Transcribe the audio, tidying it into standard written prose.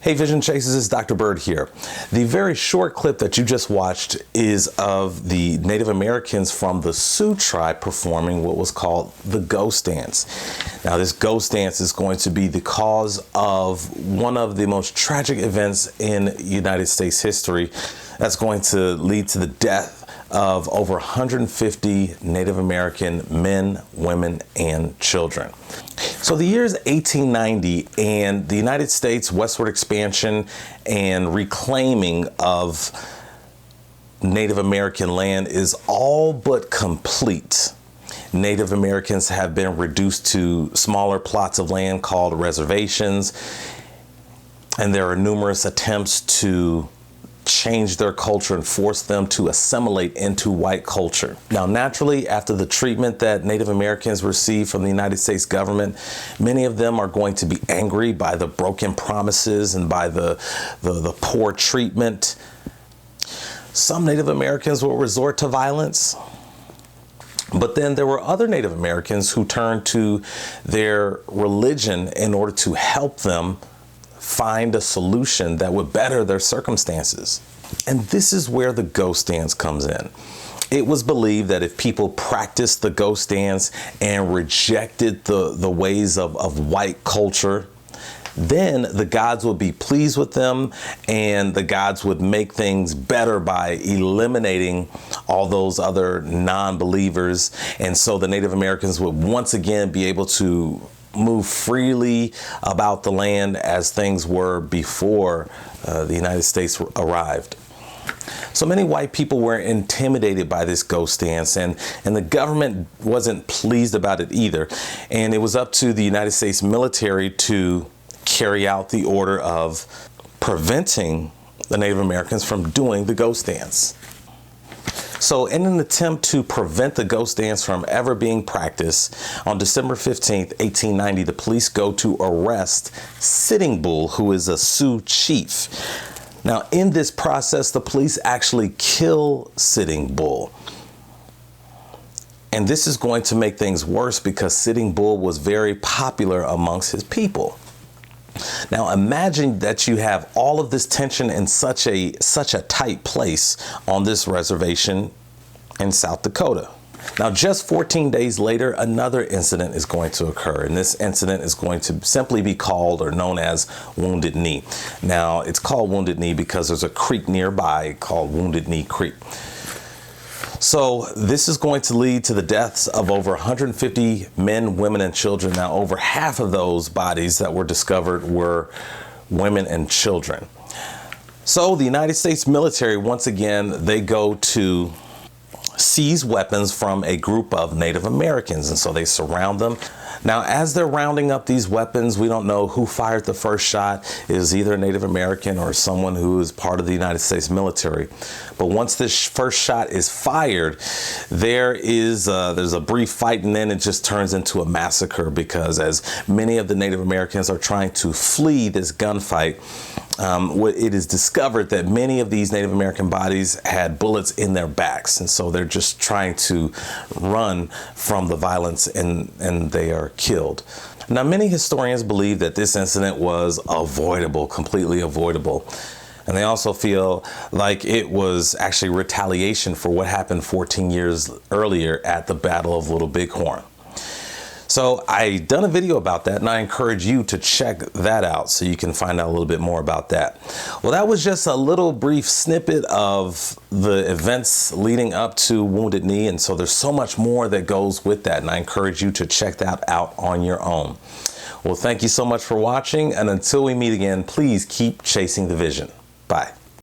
Hey Vision Chasers, it's Dr. Bird here. The very short clip that you just watched is of the Native Americans from the Sioux tribe performing what was called the ghost dance. Now this ghost dance is going to be the cause of one of the most tragic events in United States history that's going to lead to the death of over 150 Native American men, women, and children. So the year is 1890, and the United States westward expansion and reclaiming of Native American land is all but complete. Native Americans have been reduced to smaller plots of land called reservations, and there are numerous attempts to change their culture and force them to assimilate into white culture. Now, naturally, after the treatment that Native Americans receive from the United States government, many of them are going to be angry by the broken promises and by the poor treatment. Some Native Americans will resort to violence. But then there were other Native Americans who turned to their religion in order to help them find a solution that would better their circumstances. And this is where the ghost dance comes in. It was believed that if people practiced the ghost dance and rejected the ways of white culture, then the gods would be pleased with them, and the gods would make things better by eliminating all those other non-believers. And so the Native Americans would once again be able to move freely about the land as things were before the United States arrived. So many white people were intimidated by this ghost dance, and the government wasn't pleased about it either. And it was up to the United States military to carry out the order of preventing the Native Americans from doing the ghost dance. So in an attempt to prevent the ghost dance from ever being practiced, on December 15th, 1890, the police go to arrest Sitting Bull, who is a Sioux chief. Now, in this process, the police actually kill Sitting Bull. And this is going to make things worse because Sitting Bull was very popular amongst his people. Now imagine that you have all of this tension in such a tight place on this reservation in South Dakota. Now just 14 days later, another incident is going to occur, and this incident is going to simply be called or known as Wounded Knee. Now it's called Wounded Knee because there's a creek nearby called Wounded Knee Creek. So this is going to lead to the deaths of over 150 men, women, and children. Now, over half of those bodies that were discovered were women and children. So the United States military, once again, they go to seize weapons from a group of Native Americans, and so they surround them. Now, as they're rounding up these weapons, we don't know who fired the first shot. It was either a Native American or someone who is part of the United States military. But once this first shot is fired, there's a brief fight, and then it just turns into a massacre because as many of the Native Americans are trying to flee this gunfight, it is discovered that many of these Native American bodies had bullets in their backs, and so they're just trying to run from the violence, and they are killed. Now, many historians believe that this incident was avoidable, completely avoidable. And they also feel like it was actually retaliation for what happened 14 years earlier at the Battle of Little Bighorn. So I done a video about that, and I encourage you to check that out so you can find out a little bit more about that. Well, that was just a little brief snippet of the events leading up to Wounded Knee, and so there's so much more that goes with that, and I encourage you to check that out on your own. Well, thank you so much for watching, and until we meet again, please keep chasing the vision. Bye.